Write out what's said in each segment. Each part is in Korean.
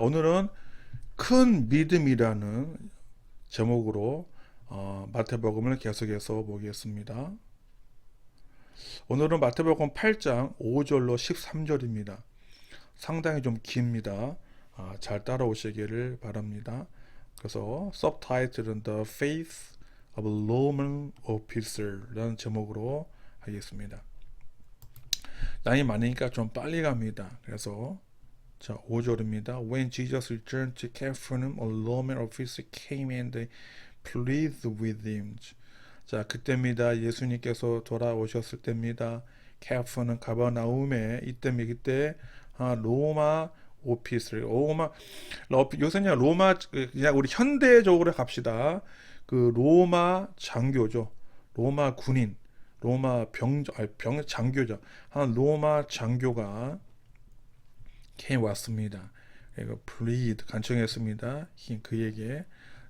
오늘은 큰 믿음이라는 제목으로 마태복음을 계속해서 보겠습니다. 오늘은 마태복음 8장 5절로 13절입니다. 상당히 좀 깁니다. 잘 따라오시기를 바랍니다. 그래서 서브타이틀은 The Faith of a Roman Officer라는 제목으로 하겠습니다. 양이 많으니까 좀 빨리 갑니다. 그래서 자, 5절입니다. When Jesus returned to Capernaum, a Roman officer came and pleaded with him. 자, 그때입니다. 예수님께서 돌아오셨을 때입니다. 카퍼는 가버나움에 그때 로마 오피스, 요새는 그냥 우리 현대적으로 갑시다. 그 로마 장교죠. 로마 군인, 로마 장교죠. 한 로마 장교가 왔습니다. 그리고 plead 간청했습니다. 그에게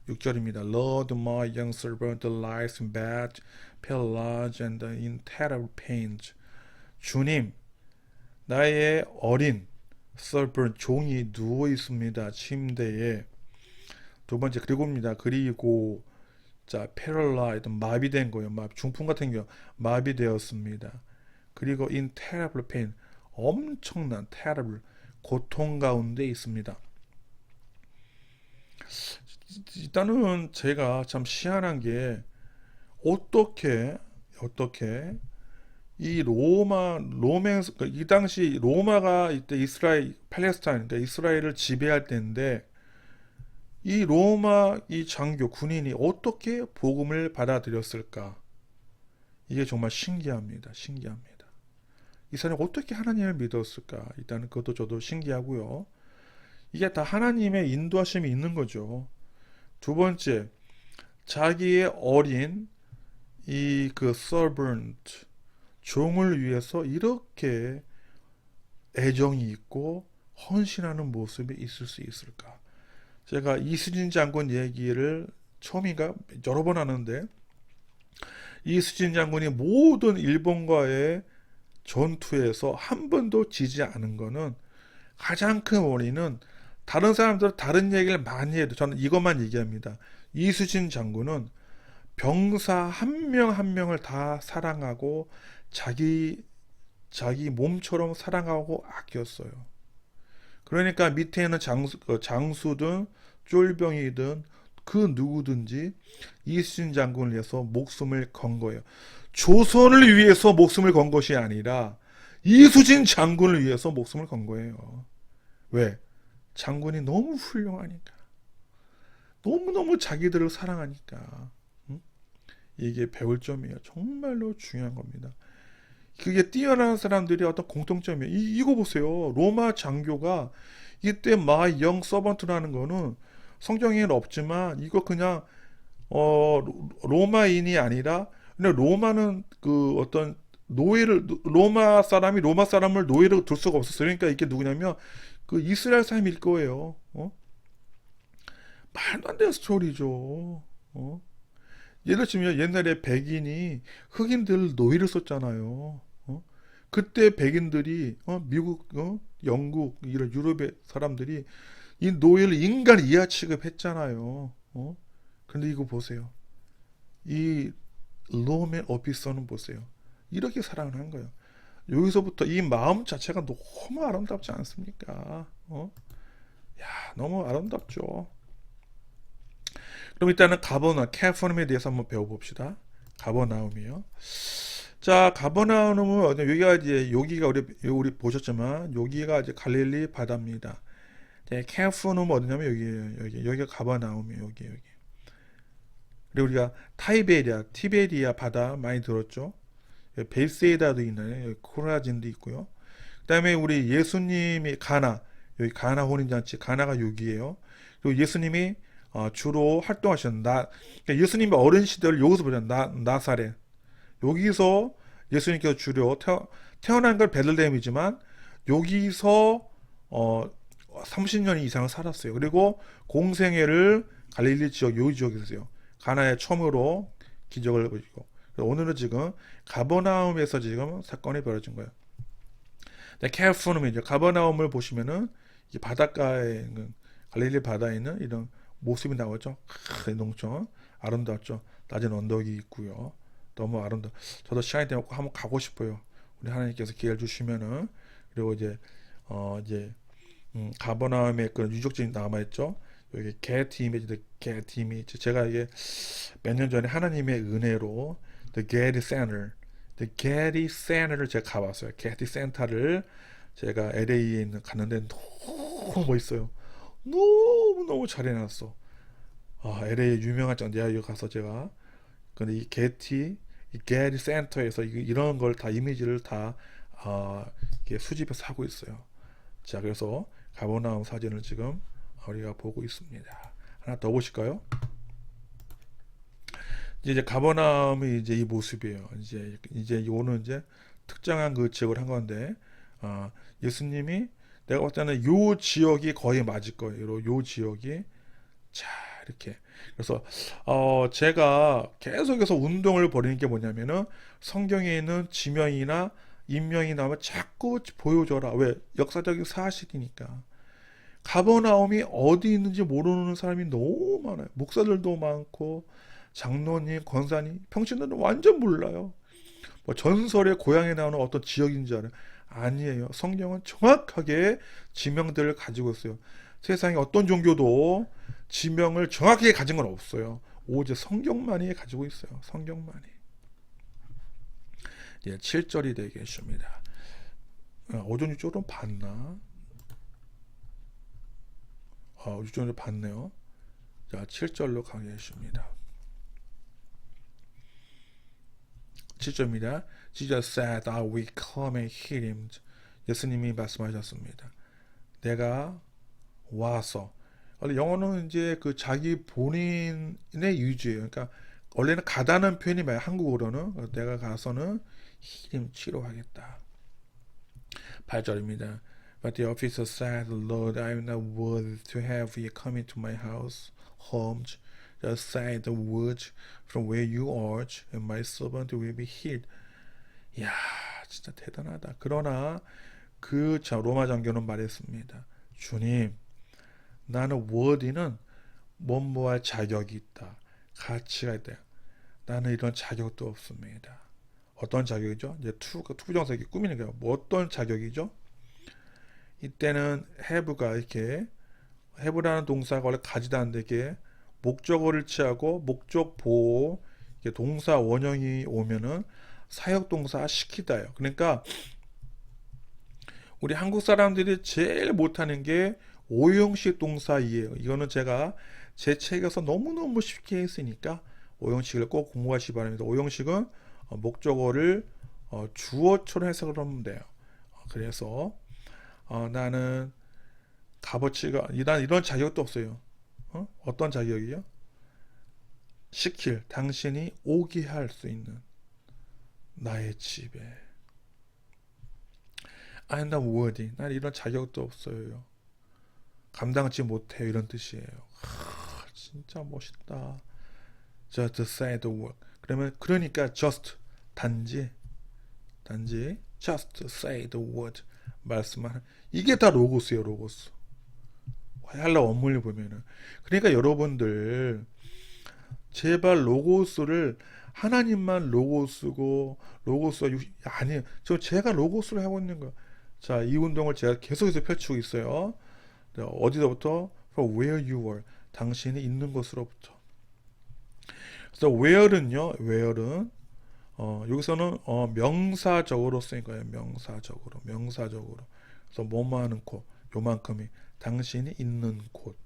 6절입니다. Lord, my young servant lies in bed, paralyzed and in terrible pains. 주님, 나의 어린 servant 종이 누워 있습니다. 침대에. 두 번째 그리고입니다. 그리고 자 paralyzed 마비된 거예요. 중풍 같은 경우 마비되었습니다. 그리고 in terrible pain 엄청난 terrible 고통 가운데 있습니다. 일단은 제가 참 희한한 게 어떻게 이 이 당시 로마가 이때 이스라엘 팔레스타인 그러니까 이스라엘을 지배할 때인데 이 로마 이 장교 군인이 어떻게 복음을 받아들였을까? 이게 정말 신기합니다. 이 사람이 어떻게 하나님을 믿었을까? 일단은 그것도 저도 신기하고요. 이게 다 하나님의 인도하심이 있는 거죠. 두 번째, 자기의 어린 이 그 servant 종을 위해서 이렇게 애정이 있고 헌신하는 모습이 있을 수 있을까? 제가 이수진 장군 얘기를 처음인가 여러 번 하는데 이수진 장군이 모든 일본과의 전투에서 한 번도 지지 않은 거는 가장 큰 원인은 다른 사람들은 다른 얘기를 많이 해도 저는 이것만 얘기합니다. 이수진 장군은 병사 한 명 한 명을 다 사랑하고 자기 몸처럼 사랑하고 아꼈어요. 그러니까 밑에 있는 장수든 쫄병이든 그 누구든지 이수진 장군을 위해서 목숨을 건 거예요. 조선을 위해서 목숨을 건 것이 아니라 이수진 장군을 위해서 목숨을 건 거예요. 왜? 장군이 너무 훌륭하니까. 너무너무 자기들을 사랑하니까. 응? 이게 배울 점이에요. 정말로 중요한 겁니다. 그게 뛰어난 사람들이 어떤 공통점이에요. 이거 보세요. 로마 장교가 이때 my young servant라는 거는 성경에는 없지만 이거 그냥 로마인이 아니라 근데 로마는 그 어떤 로마 사람을 노예로 둘 수가 없었어요. 그러니까 이게 누구냐면 그 이스라엘 사람일 거예요. 말도 안 되는 스토리죠. 예를 들면 옛날에 백인이 흑인들 노예를 썼잖아요. 그때 백인들이 미국, 영국 이런 유럽의 사람들이 이 노예를 인간 이하 취급했잖아요. 근데 이거 보세요. 이 로맨 오피서는 보세요. 이렇게 사랑을 한 거예요. 여기서부터 이 마음 자체가 너무 아름답지 않습니까? 야, 너무 아름답죠. 그럼 일단은 카버나움에 대해서 한번 배워봅시다. 가버나움이요. 자, 가버나움은 여기가 우리 보셨지만 여기가 이제 갈릴리 바다입니다. 카퍼나움은 어디냐면 여기가 가버나움이에요. 여기. 그리고 우리가 티베리아 바다 많이 들었죠. 벨세이다도 있나요? 여기 코라진도 있고요. 그다음에 우리 예수님이 여기 가나 혼인잔치 가나가 여기예요. 그리고 예수님이 주로 활동하셨는 그러니까 예수님의 어린 시절을 여기서 보자. 나사렛. 여기서 예수님께서 주로 태어난 걸 베들레헴이지만 여기서 30년 이상을 살았어요. 그리고 공생애를 갈릴리 지역 요 지역에서 했어요. 가나에 처음으로 기적을 보이고 오늘은 지금 가버나움에서 지금 사건이 벌어진 거예요. 카퍼나움이죠. 가버나움을 보시면은 이 바닷가에 갈릴리 바다에 있는 이런 모습이 나오죠. 농촌 아름답죠. 낮은 언덕이 있고요. 너무 아름다. 저도 시간이 되면 꼭 한번 가고 싶어요. 우리 하나님께서 기회를 주시면은. 그리고 이제 가버나움에 그런 유적지이 남아 있죠. 여기 게티 이미지, 게티 이미지. 제가 이게 몇 년 전에 하나님의 은혜로 The Getty Center, The Getty Center를 제가 가봤어요. 게티 센터를 제가 LA에 있는 갔는데 너무 멋있어요. 너무 너무 잘 해놨어. LA 유명한 장내가 여기 가서 제가 근데 이 게티 센터에서 이런 걸 다 이미지를 다 이렇게 수집해서 하고 있어요. 자, 그래서 가버나움 사진을 지금 우리가 보고 있습니다. 하나 더 보실까요? 이제 가버나움이 이제 이 모습이에요. 이제 요는 이제 특정한 그 지역을 한 건데, 예수님이 내가 봤을 때는 요 지역이 거의 맞을 거예요. 요 지역이 자 이렇게. 그래서 제가 계속해서 운동을 벌이는 게 뭐냐면은 성경에 있는 지명이나 인명이 나오면 자꾸 보여줘라. 왜? 역사적인 사실이니까. 가버나움이 어디 있는지 모르는 사람이 너무 많아요. 목사들도 많고 장로님, 권사님, 평신도는 완전 몰라요. 뭐 전설의 고향에 나오는 어떤 지역인 줄 알아요. 아니에요. 성경은 정확하게 지명들을 가지고 있어요. 세상에 어떤 종교도 지명을 정확하게 가진 건 없어요. 오직 성경만이 가지고 있어요. 성경만이. 이제 7절이 되겠습니다. 오전 이쪽으로 봤나? 이쪽으로 봤네요. 자, 7절로 가겠습니다. 7절입니다. Jesus said, I will come and heal him. 예수님이 말씀하셨습니다. 내가 와서. 원래 영어는 이제 그 자기 본인의 유지예요. 그러니까 원래는 가다는 표현이 많아요. 한국어로는 내가 가서는 힐임 치료하겠다. 8절입니다. But the officer said, Lord, I am not worthy to have you come into my house, home. Just say the words from where you are, and my servant will be healed. 이야, 진짜 대단하다. 그러나 로마 장교는 말했습니다. 주님, 나는 워디는 뭐뭐할 자격이 있다. 가치가 있다. 나는 이런 자격도 없습니다. 어떤 자격이죠? 이제 투부정사기 꾸미는 거예요. 뭐 어떤 자격이죠? 이때는 have가 이렇게 have라는 동사가 원래 가지다는데 이게 목적어를 취하고 목적 보호 동사 원형이 오면은 사역동사 시키다예요. 그러니까 우리 한국 사람들이 제일 못하는 게 오형식 동사이에요. 이거는 제가 제 책에서 너무너무 쉽게 했으니까 오형식을 꼭 공부하시기 바랍니다. 오형식은 목적어를 주어처럼 해석을 하면 돼요. 그래서 나는 값어치가 이런 자격도 없어요. 어떤 자격이요? 시킬 당신이 오게 할 수 있는 나의 집에. I'm not worthy. 난 이런 자격도 없어요. 감당치 못해요. 이런 뜻이에요. 진짜 멋있다. Just say the word. 그러니까 just 단지 just say the word 말씀하는 이게 다 로고스예요. 로고스. 헬라 원문을 보면은. 그러니까 여러분들 제발 로고스를 하나님만 로고스고 로고스가 아니에요. 제가 로고스를 하고 있는 거예요. 자, 이 운동을 제가 계속해서 펼치고 있어요. 어디서부터? From where you were. 당신이 있는 곳으로부터. 그래서 where는 여기서는 명사적으로 쓰인 거예요. 명사적으로. 그래서 뭐뭐 하는 곳, 요만큼이 당신이 있는 곳.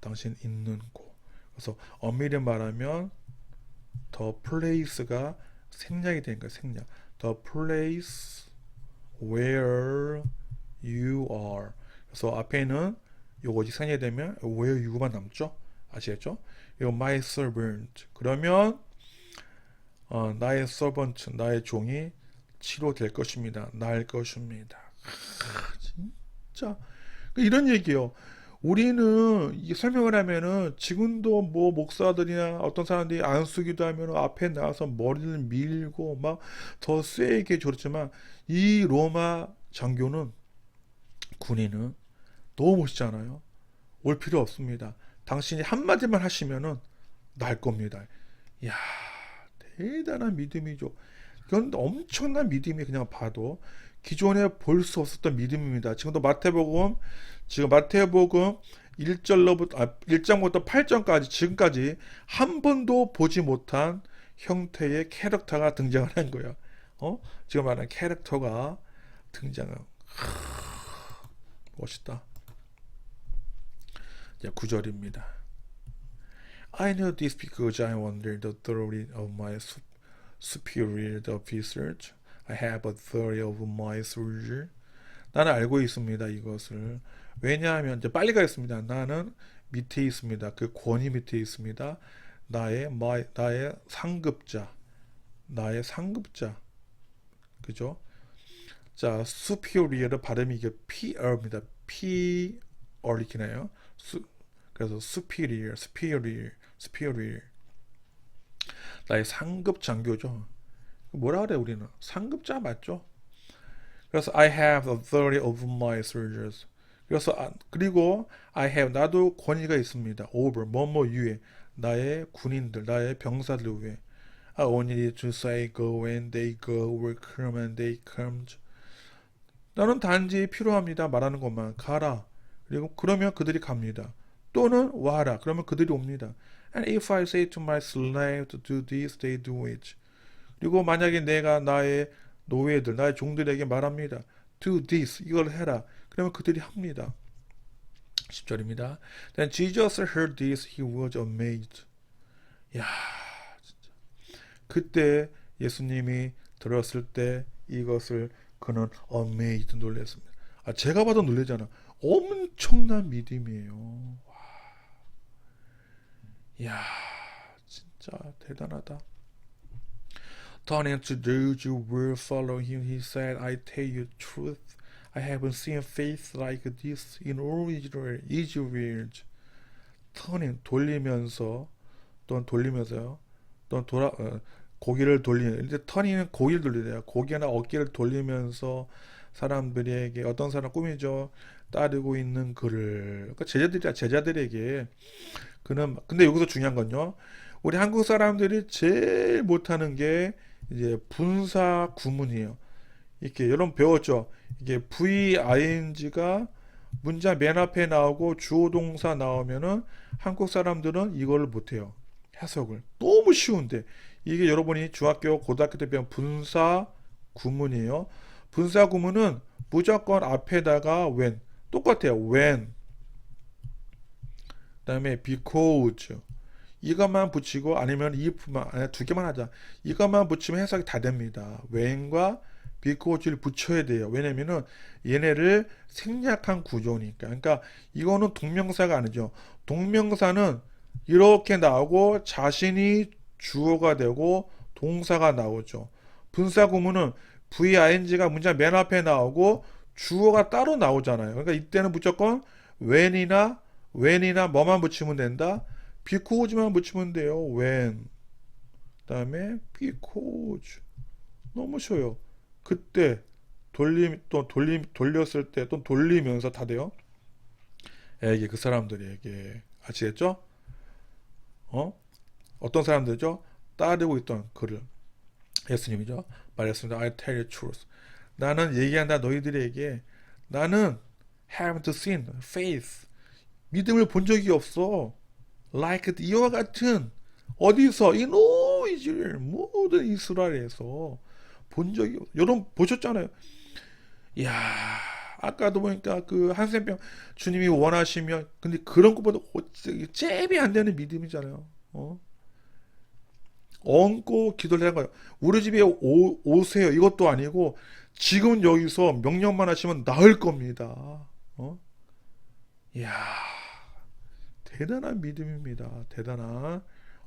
그래서 엄밀히 말하면 the place가 생략이 되는 거예요. 생략. The place where you are. 그래서 앞에는 요것이 생략이 되면 where you만 남죠. 아시겠죠? 이거 my servant. 그러면 나의 servant, 나의 종이 치료될 것입니다. 나을 것입니다. 진짜 이런 얘기요. 우리는 이 설명을 하면은 지금도 뭐 목사들이나 어떤 사람들이 안수기도 하면 앞에 나와서 머리를 밀고 막 더 세게 조르지만 이 로마 장교는 군인은 너무 멋있잖아요. 올 필요 없습니다. 당신이 한마디만 하시면은 날 겁니다. 이야, 대단한 믿음이죠. 이건 엄청난 믿음이 그냥 봐도 기존에 볼 수 없었던 믿음입니다. 지금도 마태복음 1절부터 8절까지 지금까지 한 번도 보지 못한 형태의 캐릭터가 등장하는 거예요. 지금 말하는 캐릭터가 등장을. 멋있다. 자, 9절입니다. I know this because I wonder the authority of my superior officers. I have authority over my soldier. 나는 알고 있습니다. 이것을. 왜냐하면 이제 빨리 가겠습니다. 나는 밑에 있습니다. 그 권위 밑에 있습니다. 나의 상급자. 그죠? 자, superior 발음이 이게 P입니다. P 어리키네요. 그래서 superior. 나의 상급 장교죠. 뭐라 그래 우리는? 상급자 맞죠? 그래서 I have authority over my soldiers. 그래서 그리고 I have 나도 권위가 있습니다. over 뭐뭐 위에 나의 군인들, 나의 병사들 위에. I only need to say go and they go, will come and they come. 나는 단지 필요합니다. 말하는 것만 가라. 그리고 그러면 그들이 갑니다. 또는 와라. 그러면 그들이 옵니다. And if I say to my slave to do this, they do it. 그리고 만약에 내가 나의 노예들, 나의 종들에게 말합니다. Do this, 이걸 해라. 그러면 그들이 합니다. 10절입니다. Then Jesus heard this, he was amazed. 야, 진짜. 그때 예수님이 들었을 때 이것을 그는 amazed 놀랐습니다. 제가 봐도 놀라잖아. 엄청난 믿음이에요. 야, 진짜 대단하다. Turning to those who will follow him, he said, I tell you the truth. I haven't seen faith like this in all Israel. turning 돌리면서요. 또 고개를 돌리는. 이제 turning은 고개를 돌리래요. 고개나 어깨를 돌리면서 사람들에게 어떤 사람 꿈이죠. 따르고 있는 그를. 그러니까 제자들에게 근데 여기서 중요한 건요. 우리 한국 사람들이 제일 못하는 게 이제 분사 구문이에요. 이렇게 여러분 배웠죠? 이게 VING가 문자 맨 앞에 나오고 주어 동사 나오면은 한국 사람들은 이걸 못해요. 해석을. 너무 쉬운데 이게 여러분이 중학교, 고등학교 때 배운 분사 구문이에요. 분사 구문은 무조건 앞에다가 when 똑같아요. when 그다음에 because 이것만 붙이고 아니면 if만 두 개만 하자. 이것만 붙이면 해석이 다 됩니다. when과 because를 붙여야 돼요. 왜냐면은 얘네를 생략한 구조니까. 그러니까 이거는 동명사가 아니죠. 동명사는 이렇게 나오고 자신이 주어가 되고 동사가 나오죠. 분사 구문은 VING가 문자 맨 앞에 나오고 주어가 따로 나오잖아요. 그러니까 이때는 무조건 when이나 뭐만 붙이면 된다. because만 붙이면 돼요. when. 그다음에 because. 너무 쉬워요. 그때 돌렸을 때 또 돌리면서 다 돼요. 에게 그 사람들에게 아시겠죠? 어떤 사람들이죠? 따르고 있던 그를 예수님이죠. 말했습니다. I tell you truth. 나는 얘기한다 너희들에게 나는 haven't seen faith. 믿음을 본 적이 없어. like 이와 같은 어디서 in all Israel 모든 이스라엘에서 본 적이 여러분 보셨잖아요. 이야 아까도 보니까 그 한센병 주님이 원하시면 근데 그런 것보다 잽이 안 되는 믿음이잖아요. 얹고 기도를 한 거예요. 우리 집에 오세요. 이것도 아니고 지금 여기서 명령만 하시면 나을 겁니다. 이야 대단한 믿음입니다. 대단한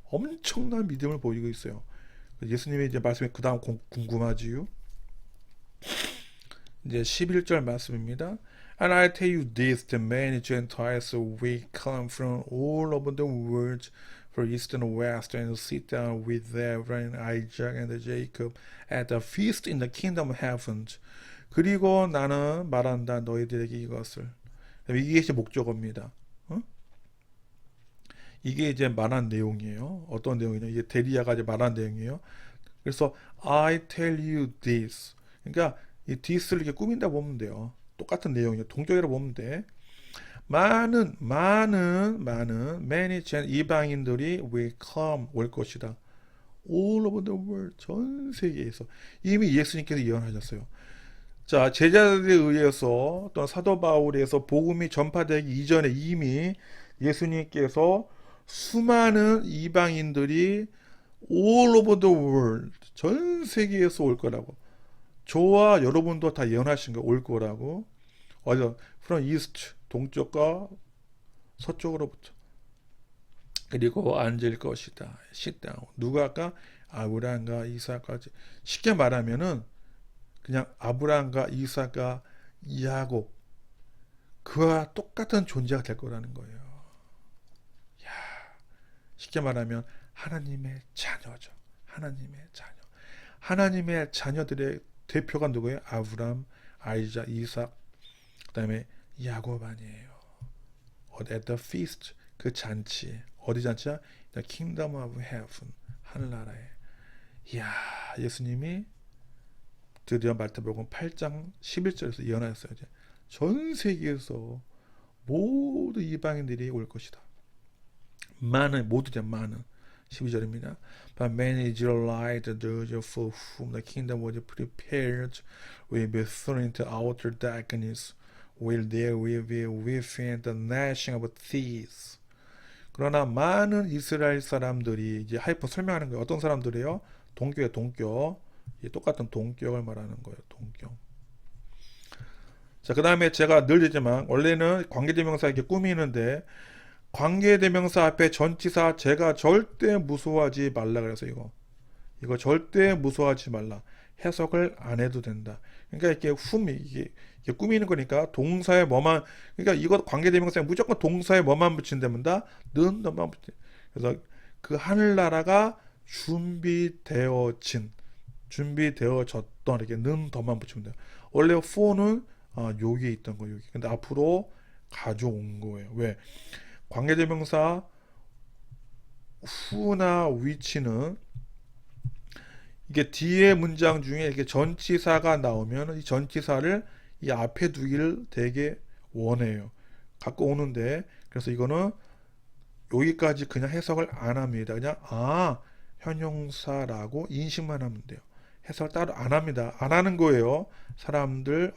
엄청난 믿음을 보이고 있어요. 예수님의 이제 말씀이 그 다음 궁금하지요. 이제 11절 말씀입니다. And I tell you this, the many Gentiles will come from all over the world, from east and west, and sit down with Abraham, Isaac, and Jacob at the feast in the kingdom of heaven. 그리고 나는 말한다 너희들에게 이것을. 이게 목적어입니다. 이게 이제 말한 내용이에요. 어떤 내용이냐? 이게 데리야가 이제 말한 내용이에요. 그래서 I tell you this. 그러니까 이 this를 이렇게 꾸민다 보면 돼요. 똑같은 내용이에요. 동격이라 보면 돼. many 이방인들이 will come 올 것이다. All over the world 전 세계에서 이미 예수님께서 예언하셨어요. 자, 제자들에 의해서 또는 사도 바울에서 복음이 전파되기 이전에 이미 예수님께서 수많은 이방인들이 all over the world 전 세계에서 올 거라고. 저와 여러분도 다 예언하신 거 올 거라고. 어디서 from east 동쪽과 서쪽으로부터 그리고 앉을 것이다. sit down. 누가 아까 아브라함과 이삭까지 쉽게 말하면은 그냥 아브라함과 이삭과 야곱 그와 똑같은 존재가 될 거라는 거예요. 야, 쉽게 말하면 하나님의 자녀죠. 하나님의 자녀. 하나님의 자녀들의 대표가 누구예요? 아브라함, 아이작, 이삭, 그다음에 야곱 아니에요. at the feast 그 잔치 어디 잔치야? The kingdom of heaven 하늘나라에. 이야 예수님이 드디어 마태복음 8장 11절에서 예언하였어요. 이제 전 세계에서 모두 이방인들이 올 것이다. 많은 모두죠. 많은 12절입니다. But many Israelites, those for whom the kingdom was prepared, will be thrown into outer darkness, where there will be weeping and the gnashing of teeth. 그러나 많은 이스라엘 사람들이 이제 하이퍼 설명하는 거예요. 어떤 사람들이에요? 동격의 동격. 똑같은 동격을 말하는 거예요. 동격. 자, 그 다음에 제가 늘 얘기지만 원래는 관계대명사 이렇게 꾸미는데 관계대명사 앞에 전치사 제가 절대 무서워하지 말라 그래서 이거 절대 무서워하지 말라. 해석을 안 해도 된다. 그러니까 이게 꾸미는 거니까 동사에 뭐만 그러니까 이거 관계대명사에 무조건 동사에 뭐만 붙인다면 는 너만 붙인. 그래서 그 하늘나라가 준비되어졌던 이렇게 는 더만 붙이면 돼요. 원래 for는 여기에 있던 거 여기. 근데 앞으로 가져온 거예요. 왜? 관계대명사 who나 which는 이게 뒤에 문장 중에 이렇게 전치사가 나오면 이 전치사를 이 앞에 두기를 되게 원해요. 갖고 오는데 그래서 이거는 여기까지 그냥 해석을 안 합니다. 그냥 형용사라고 인식만 하면 돼요. 해석을 따로 안 합니다. 안 하는 거예요. 사람들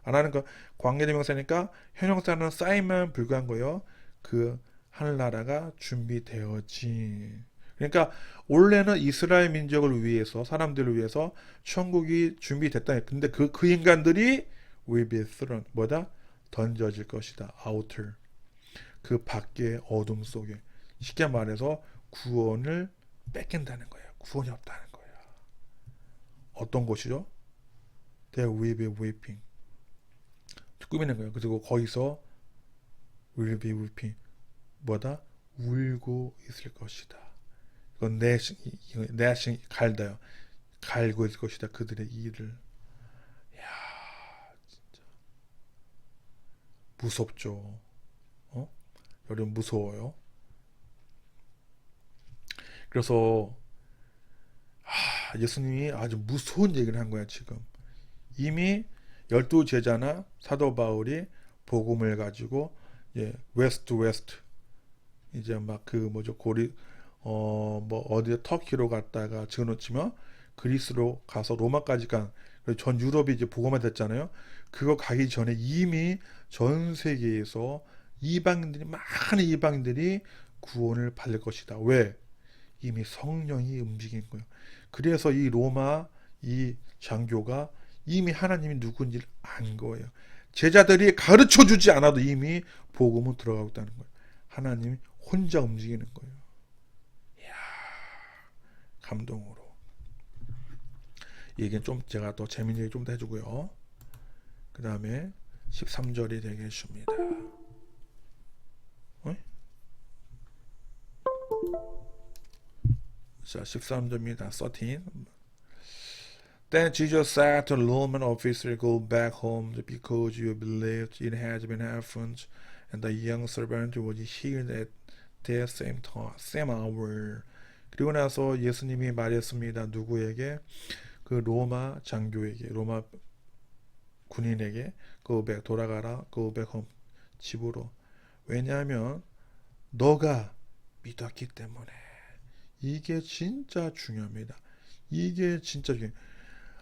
안 하는 거 관계대명사니까 형용사는 쌓이면 불구한 거예요. 그 하늘나라가 준비되었지. 그러니까 원래는 이스라엘 민족을 위해서 사람들을 위해서 천국이 준비됐다. 근데 그 인간들이 will be thrown 뭐다? 던져질 것이다. outer 그 밖에 어둠 속에 쉽게 말해서 구원을 뺏긴다는 거예요. 구원이 없다는 거예요. 어떤 곳이죠? There will be weeping. 꾸미는 거예요. 그리고 거기서 will be weeping 뭐다? 울고 있을 것이다. 이건 gnashing 갈다요. 갈고 있을 것이다. 그들의 이를. 야, 진짜 무섭죠. 여러분 무서워요. 그래서 예수님이 아주 무서운 얘기를 한 거야 지금. 이미 12제자나 사도 바울이 복음을 가지고 웨스트 이제 막 그 뭐죠 뭐 어디 터키로 갔다가 지어놓치면 그리스로 가서 로마까지 전 유럽이 이제 복음화 됐잖아요. 그거 가기 전에 이미 전 세계에서 많은 이방인들이 구원을 받을 것이다. 왜? 이미 성령이 움직인 거예요. 그래서 이 로마 이 장교가 이미 하나님이 누군지를 안 거예요. 제자들이 가르쳐 주지 않아도 이미 복음은 들어가고 있다는 거예요. 하나님이 혼자 움직이는 거예요. 이야, 감동으로. 이 얘기는 좀 제가 또 재밌는 얘기 좀 더 해주고요. 그 다음에 13절이 되겠습니다. 자, 13절입니다. 13. Then Jesus said to the Roman officer, Go back home because you believed it has been happened. And the young servant was healed at The same time, same hour. 그리고 나서 예수님이 말했습니다. 누구에게? 그 로마 장교에게, 로마 군인에게 돌아가라. go back home. 집으로. 왜냐하면 너가 믿었기 때문에. 이게 진짜 중요합니다. 이게 진짜 중요해요.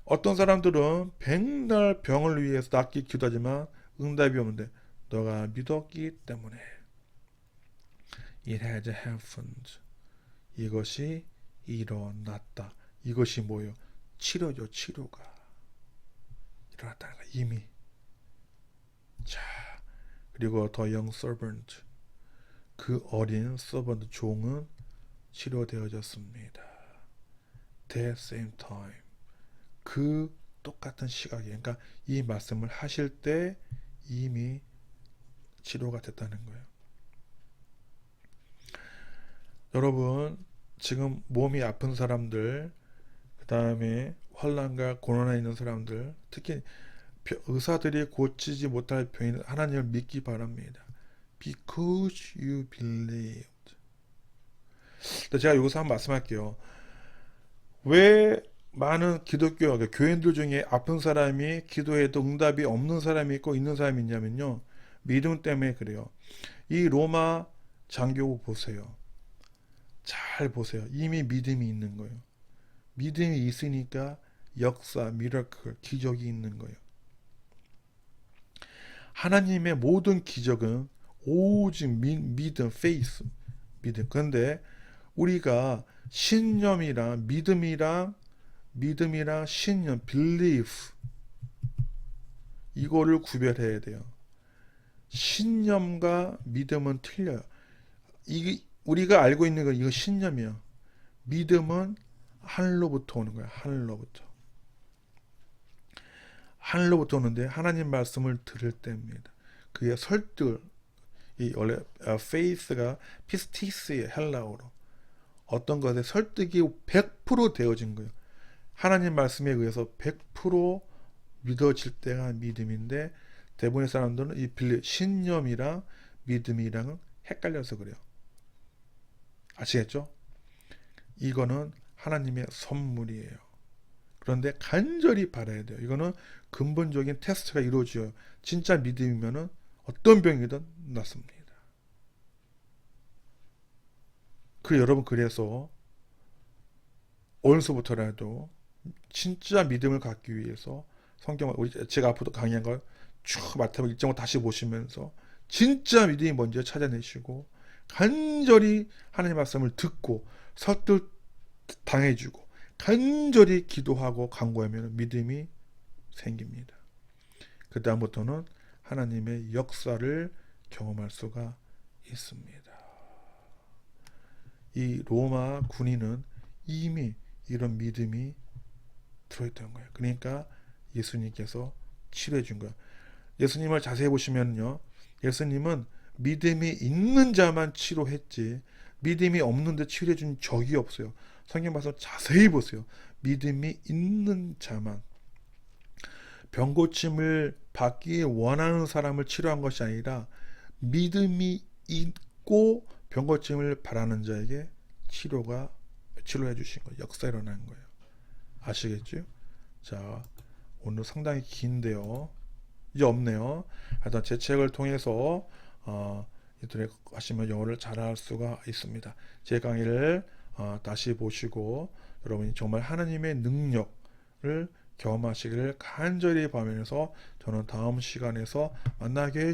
어떤 사람들은 백날 병을 위해서 낫기 기도하지만 응답이 없는데 너가 믿었기 때문에 it has happened. 이것이 일어났다. 이것이 뭐예요? 치료죠. 치료가 일어났다는 거야. 이미. 자, 그리고 the young servant. 그 어린 서번트 종은 치료되어졌습니다. The same time. 그 똑같은 시각에, 그러니까 이 말씀을 하실 때 이미 치료가 됐다는 거예요. 여러분, 지금 몸이 아픈 사람들, 그 다음에 환난과 고난에 있는 사람들, 특히 의사들이 고치지 못할 병인 하나님을 믿기 바랍니다. Because you believed. 제가 여기서 한번 말씀할게요. 왜 많은 기독교 교인들 중에 아픈 사람이 기도해도 응답이 없는 사람이 있고 있는 사람이 있냐면요. 믿음 때문에 그래요. 이 로마 장교 보세요. 잘 보세요. 이미 믿음이 있는 거예요. 믿음이 있으니까 역사, 미라클, 기적이 있는 거예요. 하나님의 모든 기적은 오직 믿음, 페이스, 믿음. 그런데 우리가 신념이랑 믿음이랑 신념, belief 이거를 구별해야 돼요. 신념과 믿음은 틀려요. 이게 우리가 알고 있는 건 이거 신념이에요. 믿음은 하늘로부터 오는 거예요. 하늘로부터 오는데 하나님 말씀을 들을 때입니다. 그게 설득, 이 원래 faith가 피스티스의 헬라어로 어떤 것에 설득이 100% 되어진 거예요. 하나님 말씀에 의해서 100% 믿어질 때가 믿음인데 대부분의 사람들은 이 신념이랑 믿음이랑은 헷갈려서 그래요. 아시겠죠? 이거는 하나님의 선물이에요. 그런데 간절히 바라야 돼요. 이거는 근본적인 테스트가 이루어져요. 진짜 믿음이면은 어떤 병이든 낫습니다. 여러분 그래서 오늘서부터라도 진짜 믿음을 갖기 위해서 성경을 제가 앞으로 강의한 걸 쭉 마태복음 1장을 다시 보시면서 진짜 믿음이 뭔지 찾아내시고 간절히 하나님 말씀을 듣고 설득 당해주고 간절히 기도하고 간구하면 믿음이 생깁니다. 그 다음부터는 하나님의 역사를 경험할 수가 있습니다. 이 로마 군인은 이미 이런 믿음이 들어있던 거예요. 그러니까 예수님께서 치료해 준 거예요. 예수님을 자세히 보시면요. 예수님은 믿음이 있는 자만 치료했지 믿음이 없는데 치료해 준 적이 없어요. 성경 봐서 자세히 보세요. 믿음이 있는 자만. 병고침을 받기 원하는 사람을 치료한 것이 아니라 믿음이 있고 병고침을 바라는 자에게 치료해 주신 거예요. 역사 일어난 거예요. 아시겠죠? 자, 오늘 상당히 긴데요. 이제 없네요. 하여튼 제 책을 통해서 이들에 하시면 영어를 잘할 수가 있습니다. 제 강의를 다시 보시고 여러분이 정말 하나님의 능력을 경험하시기를 간절히 바라면서 저는 다음 시간에서 만나게